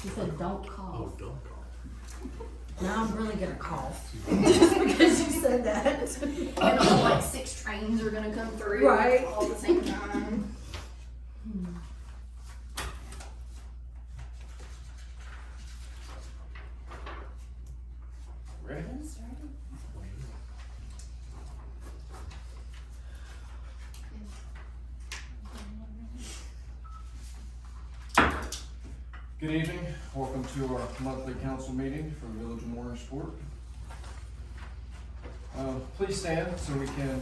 She said, don't cough. Oh, don't call. Now I'm really gonna cough. Just because you said that. And all like 6 trains are gonna come through Right. all at the same time. Ready? Good evening. Welcome to our monthly council meeting for the Village of Mooringsport. Please stand so we can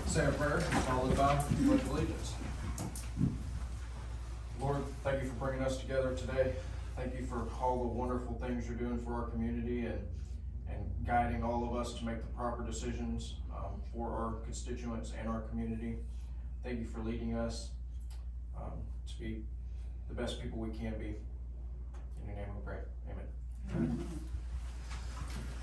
say a prayer followed by the pledge of allegiance. Lord, thank you for bringing us together today. Thank you for all the wonderful things you're doing for our community and guiding all of us to make the proper decisions for our constituents and our community. Thank you for leading us to be the best people we can be. In your name we pray. Amen.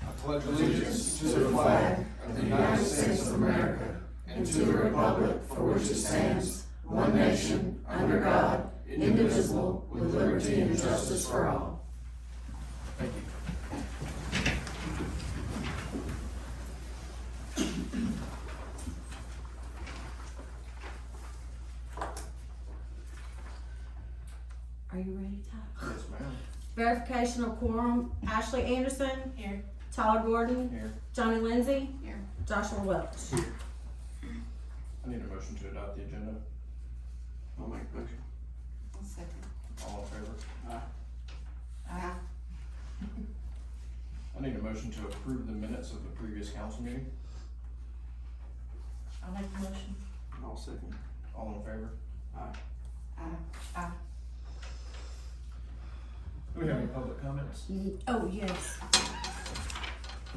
I pledge allegiance to the flag of the United States of America and to the republic for which it stands, one nation, under God, indivisible, with liberty and justice for all. Thank you. Are you ready, Tyler? Yes, ma'am. Verification of quorum, Ashley Anderson, Here. Tyler Gordon, Here. Johnny Lindsay, Here. Joshua Welch. I need a motion to adopt the agenda. I'll make a motion. I'll second. All in favor? Aye. I need a motion to approve the minutes of the previous council meeting. I'll make the motion. I'll second. All in favor? Aye. Aye. Do we have any public comments? Oh, yes.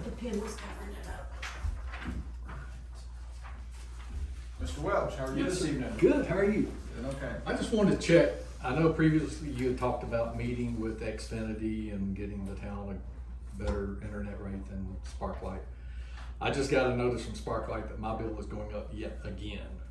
The pen was covering it up. Mr. Welch, how are you Yes, this sir. evening? Good, how are you? Doing okay. I just wanted to check, I know previously you had talked about meeting with Xfinity and getting the town a better internet rate than Sparklight. I just got a notice from Sparklight that my bill is going up yet again.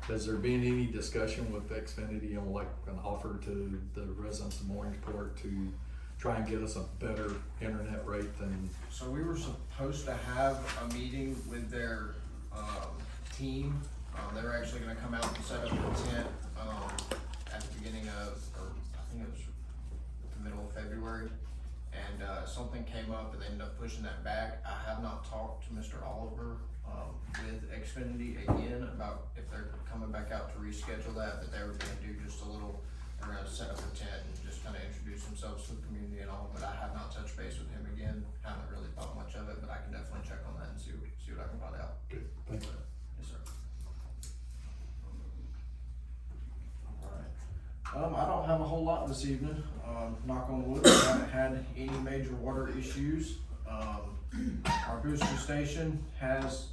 Has there been any discussion with Xfinity on like an offer to the residents of Mooringsport to try and get us a better internet rate than? So we were supposed to have a meeting with their team. They were actually gonna come out and set up a tent at the beginning of, or I think it was the middle of February. And something came up and they ended up pushing that back. I have not talked to Mr. Oliver with Xfinity again about if they're coming back out to reschedule that, but they were gonna do just a little, they're gonna set up a tent and just kind of introduce themselves to the community and all, but I have not touched base with him again. Haven't really thought much of it, but I can definitely check on that and see what I can find out. Good, thank you. Yes, sir. Alright. I don't have a whole lot this evening. Knock on wood, we haven't had any major water issues. Our booster station has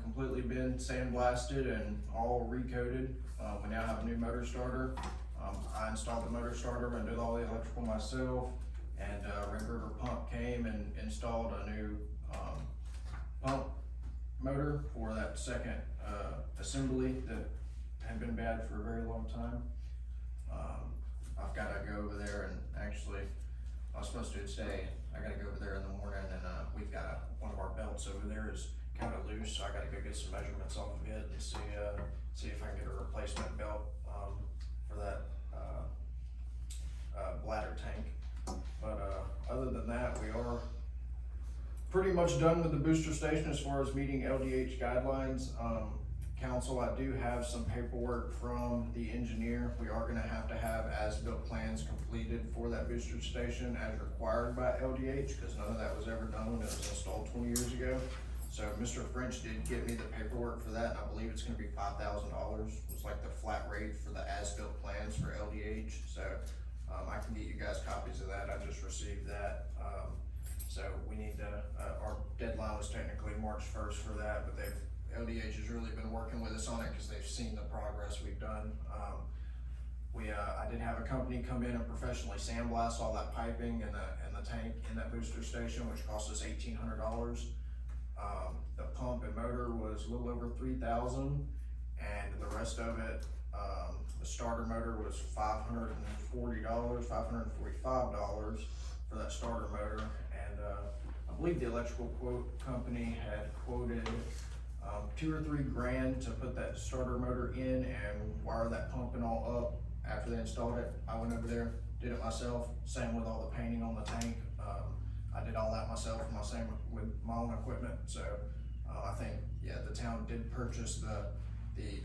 completely been sandblasted and all recoated. We now have a new motor starter. I installed the motor starter and did all the electrical myself. And Red River Pump came and installed a new pump motor for that second assembly that had been bad for a very long time. I've got to go over there and actually, I was supposed to today. I got to go over there in the morning and we've got one of our belts over there is kind of loose, so I got to go get some measurements off of it and see if I can get a replacement belt for that bladder tank. But other than that, we are pretty much done with the booster station as far as meeting LDH guidelines. Council, I do have some paperwork from the engineer. We are gonna have to have as-built plans completed for that booster station as required by LDH, because none of that was ever done when it was installed 20 years ago. So Mr. French did get me the paperwork for that, and I believe it's gonna be $5,000. It's like the flat rate for the as-built plans for LDH. So I can get you guys copies of that. I just received that. So we need to, our deadline was technically March 1st for that, but LDH has really been working with us on it because they've seen the progress we've done. I did have a company come in and professionally sandblast all that piping and the tank in that booster station, which cost us $1,800. The pump and motor was a little over $3,000, and the rest of it The starter motor was $540, $545 for that starter motor. And, I believe the electrical quote company had quoted, $2 or $3 grand to put that starter motor in and wire that pump and all up after they installed it. I went over there, did it myself, same with all the painting on the tank. I did all that myself, same with my own equipment. So I think, yeah, the town did purchase the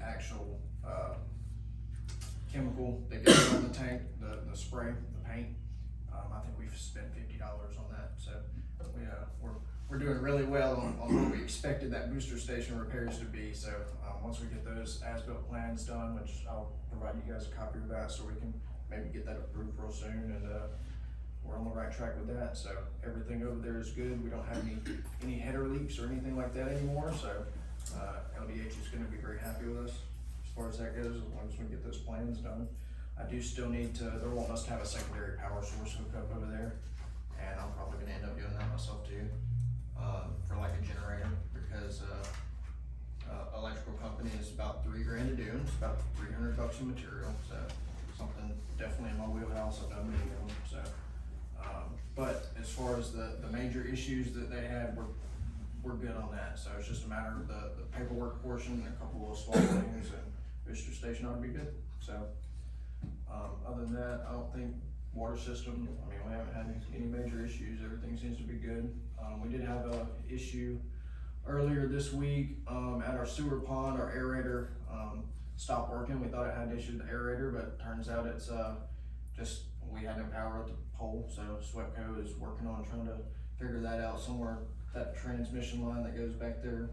actual chemical that goes on the tank, the spray, the paint. I think we've spent $50 on that. So we're doing really well on what we expected that booster station repairs to be. So once we get those as-built plans done, which I'll provide you guys a copy of that, so we can maybe get that approved real soon, and we're on the right track with that. So everything over there is good. We don't have any header leaks or anything like that anymore. So LDH is going to be very happy with us as far as that goes, as long as we get those plans done. I do still need to, they're wanting us to have a secondary power source hooked up over there, and I'm probably going to end up doing that myself too, for like a generator, because electrical company is about $3 grand to do, and it's about $300 in material. So something definitely in my wheelhouse. I've done many of them. So but as far as the major issues that they had, we're good on that. So it's just a matter of the paperwork portion and a couple of small things, and booster station ought to be good. So other than that, I don't think water system, I mean, we haven't had any major issues. Everything seems to be good. We did have a issue earlier this week at our sewer pond. Our aerator stopped working. We thought it had an issue with the aerator, but turns out it's just we had no power at the pole. So SWEPCO is working on trying to figure that out somewhere. That transmission line that goes back there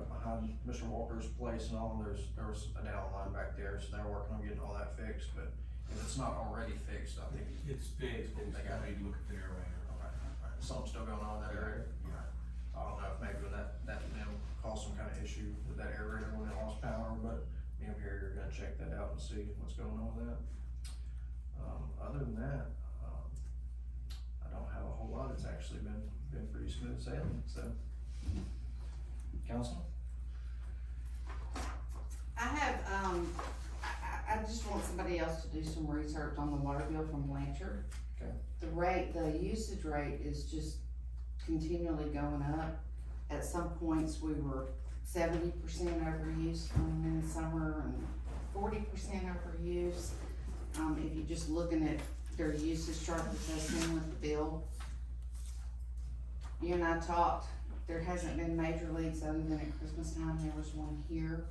behind Mr. Walker's place and all, there was a down line back there, so they're working on getting all that fixed. But if it's not already fixed, I think It's fixed, but They it's got gotta be look at the aerator. something's still going on in that area. Yeah. I don't know if maybe that caused some kind of issue with that aerator when it lost power, but me over here, you're gonna check that out and see what's going on with that. Other than that, I don't have a whole lot. It's actually been pretty smooth sailing. So, Council? I have, I just want somebody else to do some research on the water bill from Blanchard. Okay. The usage rate is just continually going up. At some points, we were 70% overuse in the summer and 40% overuse. If you're just looking at their usage chart that goes in with the bill. You and I talked, there hasn't been major leaks other than at Christmas time. There was one here.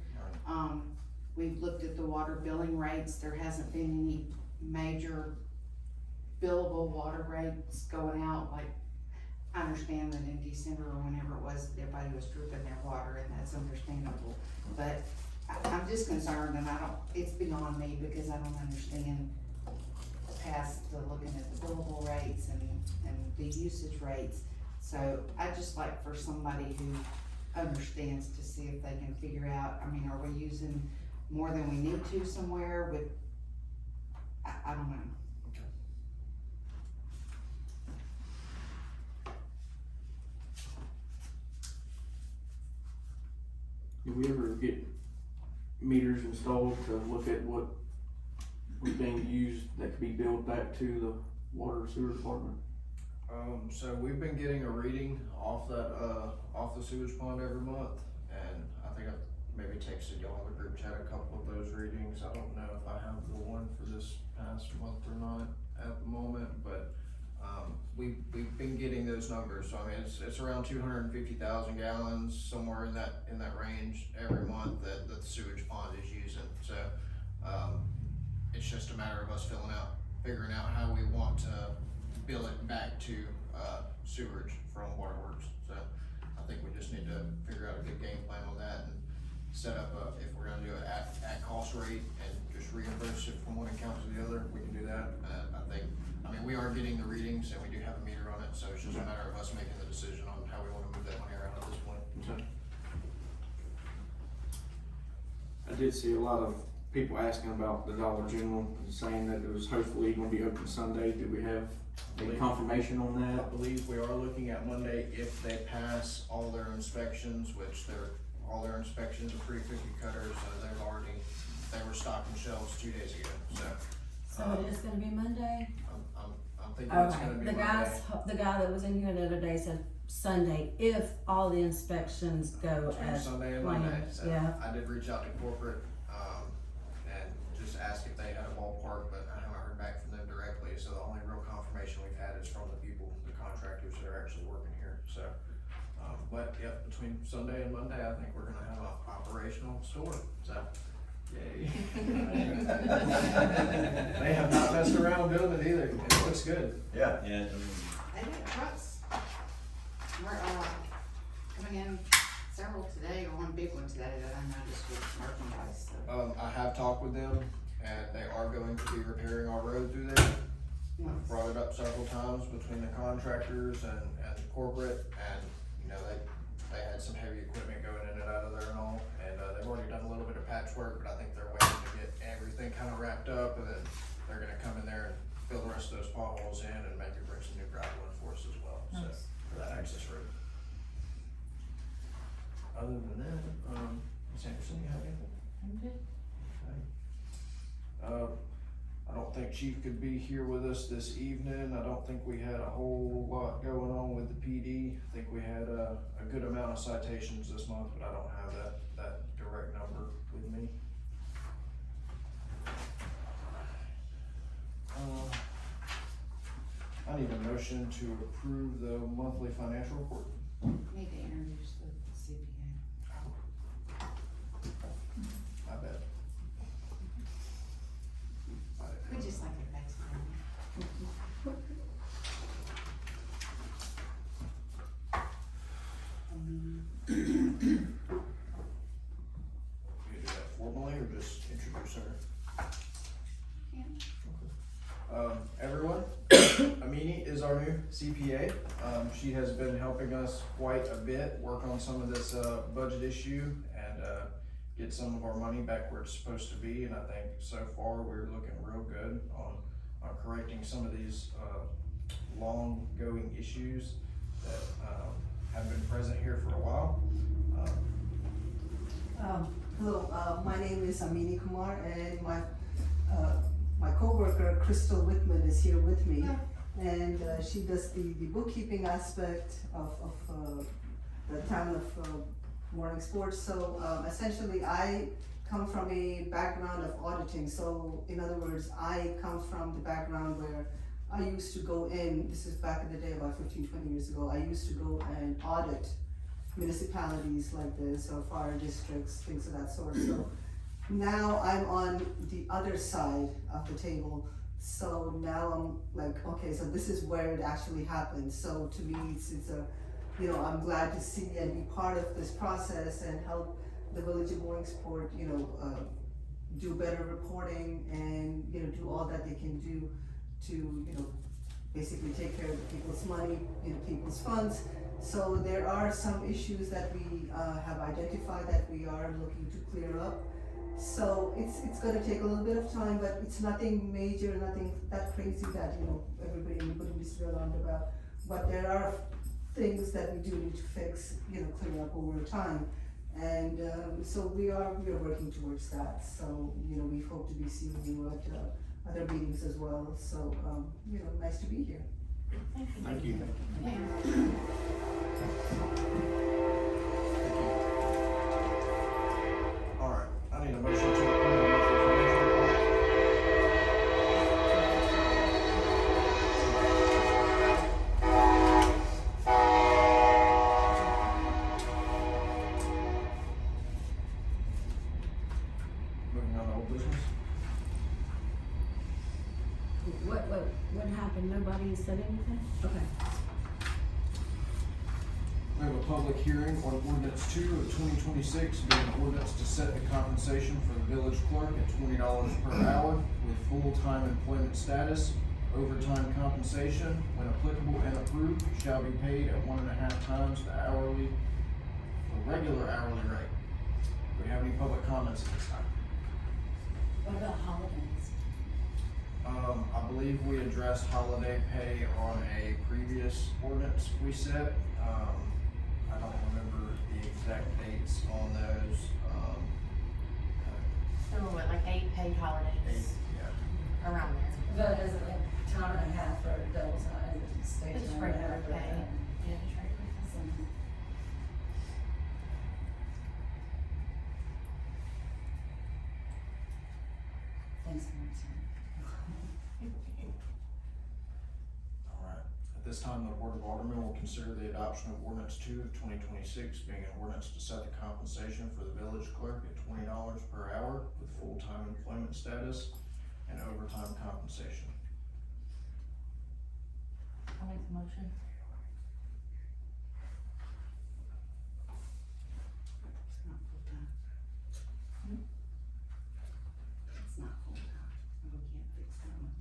We've looked at the water billing rates. There hasn't been any major billable water rates going out. Like, I understand that in December or whenever it was, everybody was dripping their water, and that's understandable. But I'm just concerned, and it's beyond me because I don't understand past the looking at the billable rates and the usage rates. So I'd just like for somebody who understands to see if they can figure out, I mean, are we using more than we need to somewhere with, I don't know. Do we ever get meters installed to look at what was being used that could be billed back to the water sewer department? So we've been getting a reading off that, off the sewage pond every month, and I think I maybe texted y'all in the group chat a couple of those readings. I don't know if I have the one for this past month or not at the moment, but, we've been getting those numbers. So I mean, it's around 250,000 gallons, somewhere in that range every month that the sewage pond is using. So, it's just a matter of us figuring out how we want to bill it back to sewerage from waterworks. So I think we just need to figure out a good game plan on that and set up if we're gonna do it at cost rate and just reimburse it from one account to the other, we can do that. I mean, we are getting the readings and we do have a meter on it, so it's just a matter of us making the decision on how we wanna move that money around at this point. So. I did see a lot of people asking about the Dollar General and saying that it was hopefully gonna be open Sunday. Do we have any confirmation on I that? believe we are looking at Monday if they pass all their inspections, which all their inspections are pretty cookie cutter, so they've already they were stocking shelves 2 days ago, so. So it is gonna be Monday? I'm thinking it's Okay, gonna be the Monday. the guy that was in here the other day said Sunday, if all the inspections go Between as Sunday and Monday, planned, so yeah. I did reach out to corporate, and just ask if they had a ballpark, but I haven't heard back from them directly, so the only real confirmation we've had is from the people, the contractors that are actually working here, so. But yeah, between Sunday and Monday, I think we're gonna have an operational store, so, yay. They have not messed around building it either, it looks good. Yeah. They got trucks. We're, coming in several today, or one big one today that I noticed with merchandise, so. I have talked with them, and they are going to be repairing our road through there. I've brought it up several times between the contractors and corporate, and, you know, they had some heavy equipment going in and out of there and all, and, they've already done a little bit of patchwork, but I think they're waiting to get everything kinda wrapped up, and then they're gonna come in there and fill the rest of those potholes in and maybe bring some new gravel in for us as well, so, Nice. for that access road. Other than that, Ms. Anderson, you have anything? I don't think Chief could be here with us this evening. I don't think we had a whole lot going on with the PD. I think we had a good amount of citations this month, but I don't have that direct number with me. I need a motion to approve the monthly financial report. Need to introduce the CPA. I bet. We just like it next time. You do that formally or just introduce her? Everyone, Amini is our new CPA. She has been helping us quite a bit, work on some of this, budget issue and, get some of our money back where it's supposed to be. And I think so far we're looking real good on correcting some of these, long-going issues that, have been present here for a while. Hello, my name is Amini Kumar, and my coworker Crystal Whitman is here with me, and she does the bookkeeping aspect of the town of Mooringsport. So essentially, I come from a background of auditing. So in other words, I come from the background where I used to go in. This is back in the day, about 15, 20 years ago. I used to go and audit municipalities like this, or fire districts, things of that sort. So now I'm on the other side of the table. So now I'm like, okay, so this is where it actually happens. So to me, it's a, you know, I'm glad to see and be part of this process and help the village of Mooringsport, you know, do better reporting and, you know, do all that they can do to, you know, basically take care of the people's money, you know, people's funds. So there are some issues that we have identified that we are looking to clear up. So it's gonna take a little bit of time, but it's nothing major, nothing that crazy that, you know, everybody needs to be alarmed about. But there are things that we do need to fix, you know, clear up over time. And so we are working towards that. So, you know, we hope to be seeing you at other meetings as well. So, you know, nice to be here. Thank you. Alright, I need a motion to approve the monthly financial report. Moving on to old business. What happened? Nobody said anything? Okay. We have a public hearing on ordinance 2 of 2026, being an ordinance to set the compensation for the village clerk at $20 per hour with full-time employment status. Overtime compensation, when applicable and approved, shall be paid at 1.5 times the regular hourly rate. Do we have any public comments at this time? What about holidays? I believe we addressed holiday pay on a previous ordinance we set. I don't remember the exact dates on those. There were what, like 8 paid holidays Yeah. around there. But as a time and a half for double time, state It's time and a regular half for pay. that. Yeah, it's regular pay. Thanks, Martin. Alright, at this time, the Board of Aldermen will consider the adoption of ordinance 2 of 2026 being an ordinance to set the compensation for the village clerk at $20 per hour with full-time employment status and overtime compensation. I'll make the motion. It's not full-time. It's not full-time, we can't fix that one.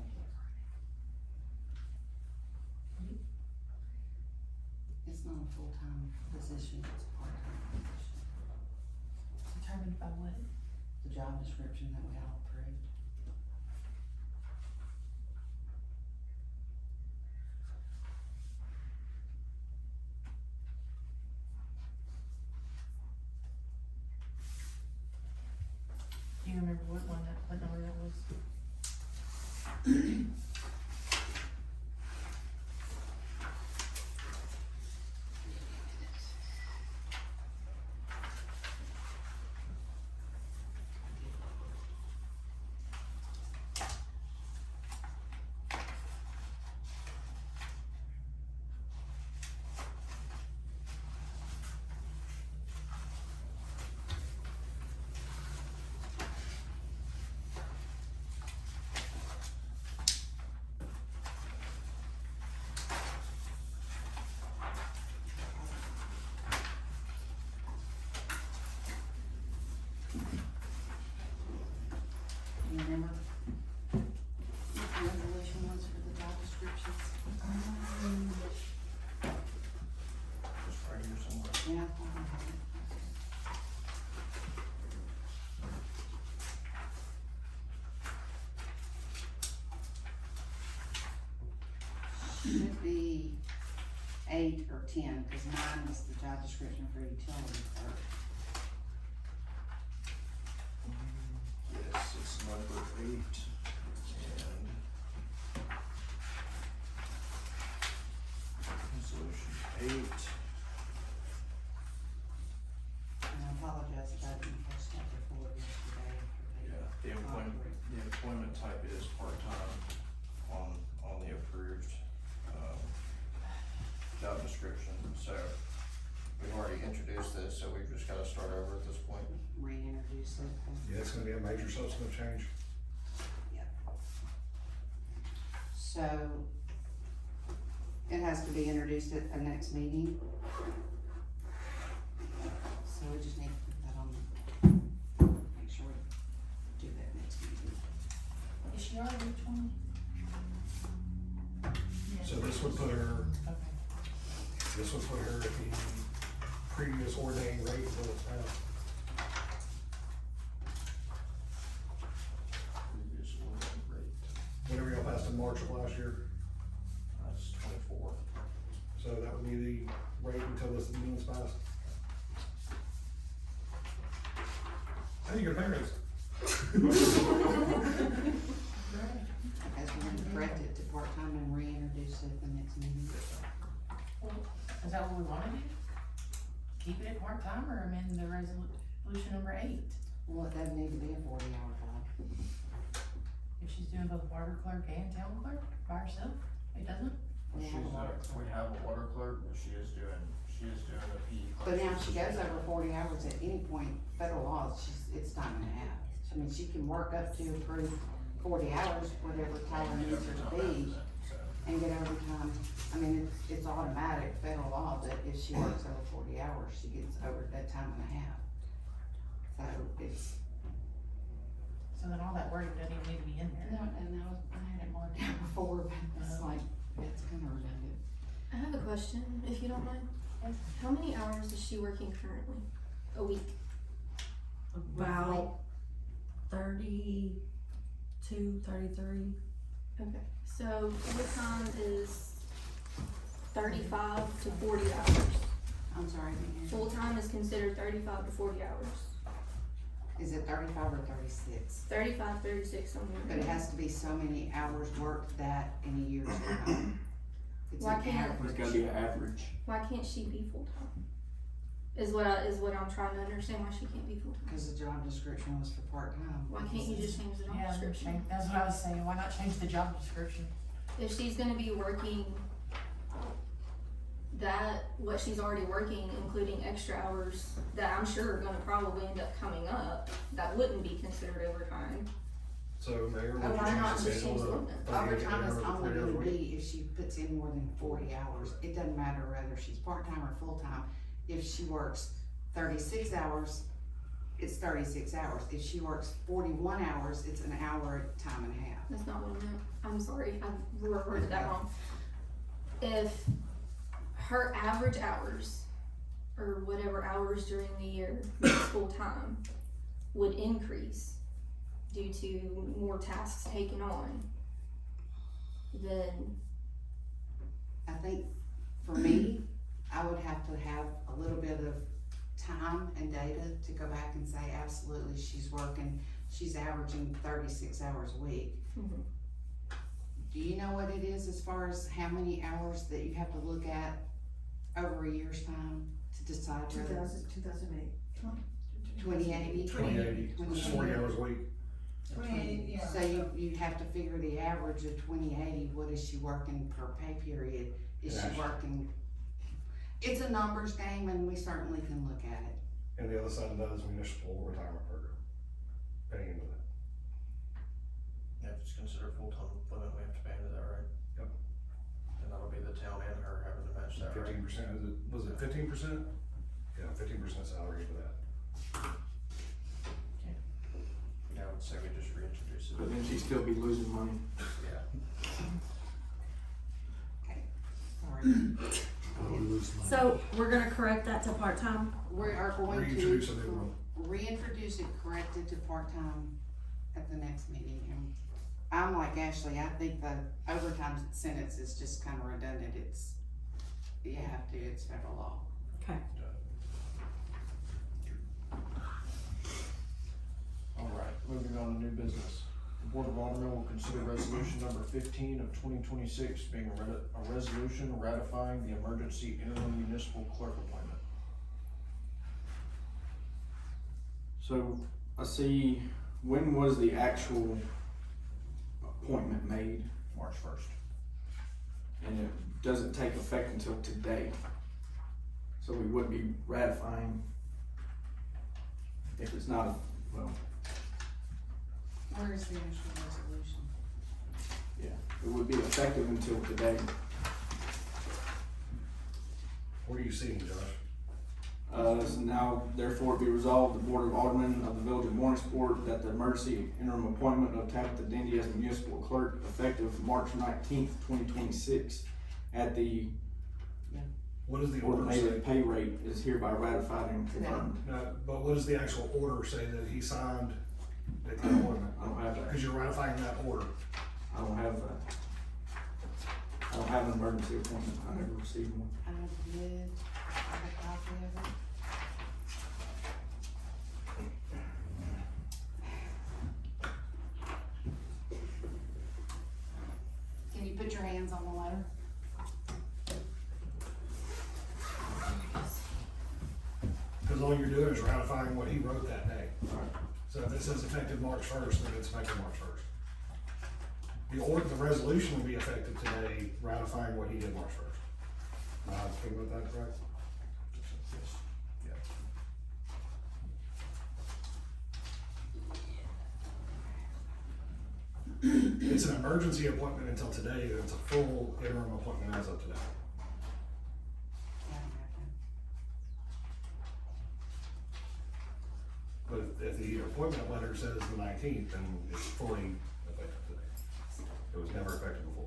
It's not a full-time position, it's a part-time position. Determined by what? The job description that we all approved. Do you remember what number that was? You remember? What the resolution was for the job descriptions? Just right here somewhere. Yeah, I thought I had it. Should be 8 or 10, cause 9 is the job description for utility clerk. Yes, it's number 8 and resolution 8. And I apologize if I didn't post that before yesterday. Yeah, the employment type is part-time on the approved, job description, so we've already introduced this, so we've just gotta start over at this point. Reintroduce it. Yeah, it's gonna be a major substantive change. So, it has to be introduced at the next meeting. So we just need to put that on, make sure we do that next meeting. Is she already 20? So this would put her, Okay. this would put her at the previous ordained rate for the town. Previous order rate, Whatever y'all passed in March of last year. that's 24. So that would be the rate until this amendment's passed. How you gonna pay raise? As we're gonna correct it to part-time and reintroduce it at the next meeting. Is that what we wanna do? Keep it at part-time or amend the resolution number 8? Well, it doesn't need to be a 40-hour job. If she's doing both water clerk and town clerk by herself, it doesn't? We have a water We clerk. have a water clerk, but she is doing the PE class. But now if she goes over 40 hours at any point, federal law, it's time and a half. I mean, she can work up to approved 40 hours, whatever Tyler needs her to be, and get overtime. I mean, it's automatic federal law that if she works over 40 hours, she gets over that time and a half. So it's, So then all that wording doesn't even need to be in there. I had it marked down before, but it's like, it's kind of redundant. I have a question, if you don't mind. How many hours is she working currently? A week? About 32, 33. Okay, so overtime is 35 to 40 hours. I'm sorry, I didn't hear you. Full-time is considered 35 to 40 hours. Is it 35 or 36? 35, 36, somewhere. But it has to be so many hours worked that in a year's time. It's Why an can't- It's gotta average. be an average. Why can't she be full-time? Is what I'm trying to understand, why she can't be full-time. Because the job description was for part-time. Why can't you just change the job Yeah, description? that's what I was saying, why not change the job description? If she's gonna be working what she's already working, including extra hours that I'm sure are gonna probably end up coming up, that wouldn't be considered overtime. So Mayor, would Oh, you why not change the just schedule change the to ordinance? 38 Overtime is hours or only 40 hours a gonna week? be if she puts in more than 40 hours. It doesn't matter whether she's part-time or full-time. If she works 36 hours, it's 36 hours. If she works 41 hours, it's an hour time and a half. That's not what I meant. I'm sorry, I worded that wrong. If her average hours, or whatever hours during the year, full time, would increase due to more tasks taken on, then I think for me, I would have to have a little bit of time and data to go back and say, absolutely, she's averaging 36 hours a week. Mhm. Do you know what it is as far as how many hours that you have to look at over a year's time to decide whether 2008. 2080? 2080, it's 40 hours a week. 28, yeah. So you have to figure the average of 2080, what is she working per pay period? Is she Yes. working? It's a numbers game and we certainly can look at it. And the other side of that is municipal retirement program, paying into that. Yeah, if it's considered full-time employment, we have to pay into that, right? Yep. And that'll be the town and her having to match that, right? 15%, was it 15%? Yeah, 15% salary for that. Yeah, I would say we just reintroduce it. But then she'd still be losing money. Yeah. Sorry. So we're gonna correct that to part-time? We are going Reintroduce a new to one. reintroduce it corrected to part-time at the next meeting. And I'm like Ashley, I think the overtime sentence is just kind of redundant. You have to, it's federal law. Okay. Alright, moving on to new business. The Board of Aldermen will consider resolution number 15 of 2026 being a resolution ratifying the emergency interim municipal clerk appointment. So I see, when was the actual appointment made? March 1st. And it doesn't take effect until today. So we would be ratifying if it's not, well, Where is the initial resolution? yeah, it would be effective until today. What are you seeing, Josh? So now therefore be resolved, the Board of Aldermen of the Village of Mooringsport, that the emergency interim appointment of Tabitha Dendy as municipal clerk effective March 19th, 2026 at the What does the order say? ordinary pay rate is hereby ratified and confirmed. But what does the actual order say that he signed at the appointment? I don't have that. Because you're ratifying that order. I don't have that. I don't have an emergency appointment. I never received one. I did have a copy of it. Can you put your hands on the letter? Because all you're doing is ratifying what he wrote that day. Alright. So if it says effective March 1st, then it's effective March 1st. The resolution will be effective today, ratifying what he did March 1st. Am I thinking about that correct? Yes. Yeah. It's an emergency appointment until today, and it's a full interim appointment as of today. Yeah, I got that. But if the appointment letter says the 19th, then it's fully effective today. It was never effective before.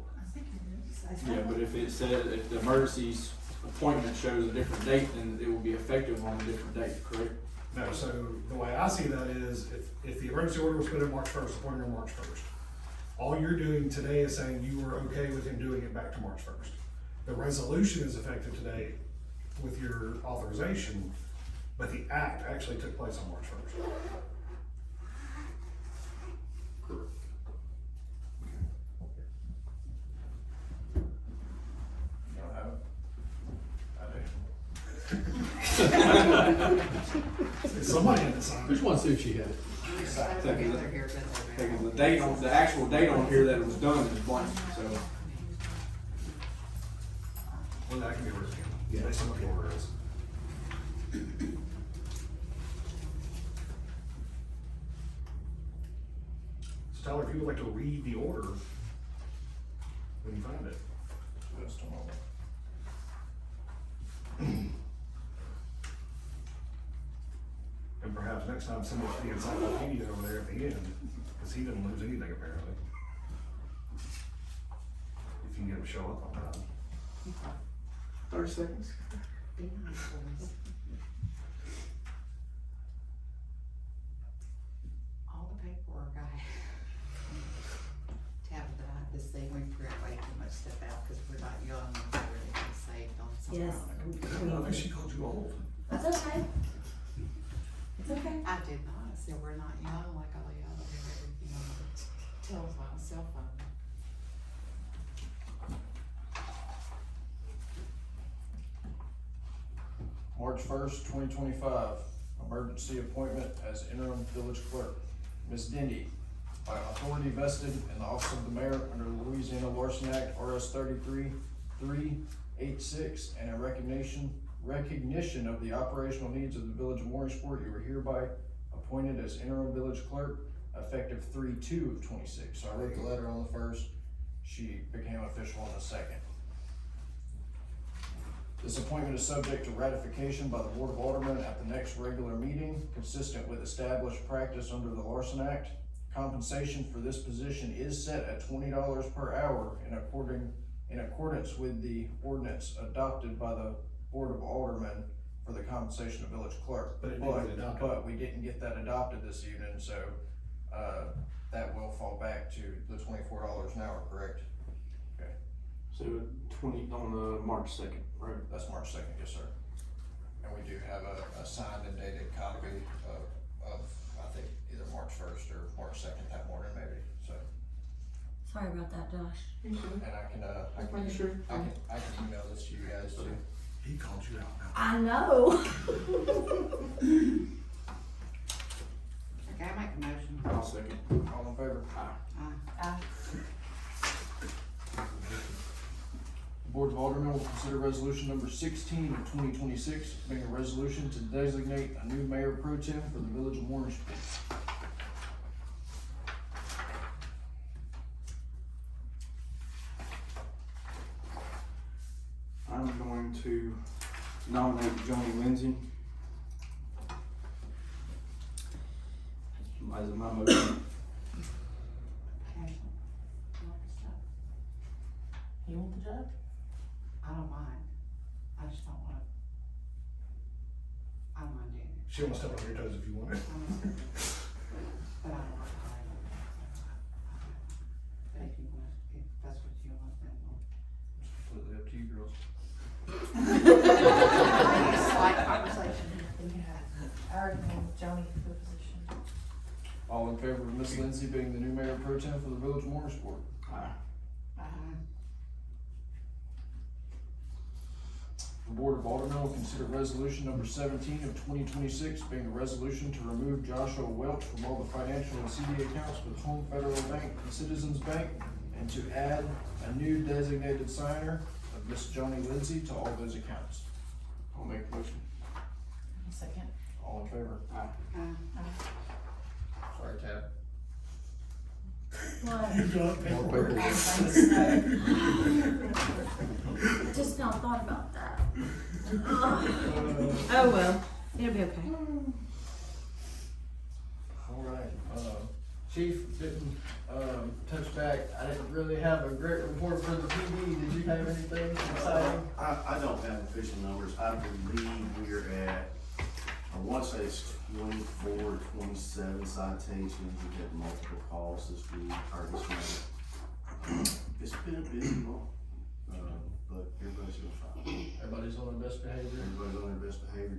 Yeah, but if it says, if the emergency's appointment shows a different date, then it will be effective on a different date, correct? No, so the way I see that is, if the emergency order was put in March 1st, appointed on March 1st, all you're doing today is saying you were okay with him doing it back to March 1st. The resolution is effective today with your authorization, but the act actually took place on March 1st. Somebody had to sign Which it. one suits you had? Because the date on, the actual date on here that it was done is blank, so. Well, that can be written. Yeah. Based on what the order is. So Tyler, if you would like to read the order when you find it. Just a moment. And perhaps next time send it to the encyclopedia over there at the end, because he didn't lose anything apparently. If you can get him to show up on time. 30 seconds. Be nice, boys. All the paperwork I Tabitha, I have this thing, we forgot way too much stuff out, cause we're not young, and we're ready to save on some. Yes. I think she called you old. That's okay. It's okay. I did not, I said we're not young like all y'all, we have everything on the telephone, cell phone. March 1st, 2025, emergency appointment as interim village clerk. Ms. Dindy, by authority vested in the office of the mayor under the Louisiana Larson Act, RS 33386, and in recognition of the operational needs of the village of Mooringsport, you are hereby appointed as interim village clerk effective 3/2/26. So I wrote the letter on the 1st, she became official on the 2nd. This appointment is subject to ratification by the Board of Aldermen at the next regular meeting, consistent with established practice under the Larson Act. Compensation for this position is set at $20 per hour in accordance with the ordinance adopted by the Board of Aldermen for the compensation of village clerk. But it didn't get adopted. But we didn't get that adopted this evening, so, that will fall back to the $24 an hour, correct? So 20 on the March 2nd, right? That's March 2nd, yes, sir. And we do have a signed and dated copy of, I think, either March 1st or March 2nd that morning, maybe, so. Sorry about that, Josh. And I can email this to you guys too. He called you out now. I know. Okay, I make a motion. I'll second. All in favor? Aye. The Board of Aldermen will consider resolution number 16 of 2026, being a resolution to designate a new mayor pro tem for the village of Mooringsport. I'm going to nominate Joni Lindsay as my motion. Okay. You want the job? I don't mind, I just don't wanna. I don't mind doing it. She won't step on your toes if you want it. But I don't want to hide it. But if you want, if that's what you want, then we'll. Completely up to you girls. Slight conversation. I recommend Joni for the position. All in favor of Ms. Lindsay being the new mayor pro tem for the village of Mooringsport? Aye. The Board of Aldermen will consider resolution number 17 of 2026, being a resolution to remove Joshua Welch from all the financial and CD accounts with Home Federal Bank and Citizens Bank, and to add a new designated signer of Miss Joni Lindsay to all those accounts. I'll make a motion. Second. All in favor? Aye. Sorry, Tab. What? More paperwork. I just not thought about that. Oh well, it'll be okay. All right, Chief didn't, touch back, I didn't really have a great report for the PD, did you have anything exciting? I don't have official numbers, I believe we're at, I wanna say it's 24, 27 citations, we had multiple calls this week, or this month. It's been a busy month, but everybody's doing fine. Everybody's on their best behavior. Everybody's on their best behavior,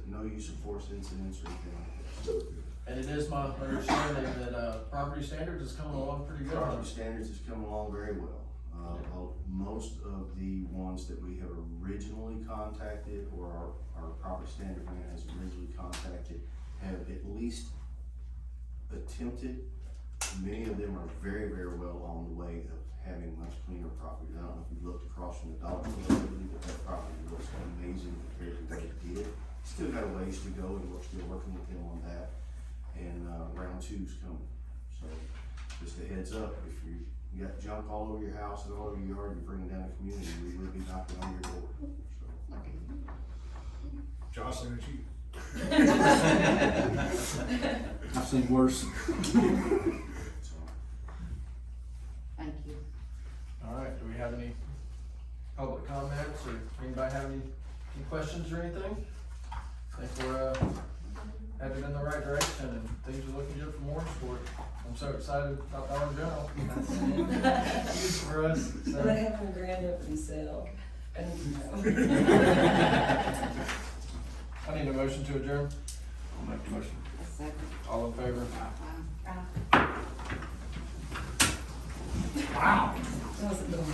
no use of force incidents or anything like that. And it is my understanding that, property standards is coming along pretty good. Property standards is coming along very well. Most of the ones ones that we have originally contacted, or our property standard grant has originally contacted, have at least attempted. Many of them are very, very well on the way of having much cleaner property. I don't know if you've looked across from the dog facility, but that property looks amazing compared to what it did. Still got a ways to go, and we're still working with them on that. And, round two's coming. So, just a heads up, if you got junk all over your house and all over your yard, you're bringing down a community, we will be knocking on your door, so. Jocelyn, it's you. I've seen worse. so. Thank you. Alright, do we have any public comments, or anybody have any questions or anything? I think we're, headed in the right direction, and things are looking good for Mooringsport. I'm so excited about Dollar General. That's huge for us, They so. have a grand opening sale. And, I need a motion to adjourn. I'll make the motion. A second. All in favor? that was a little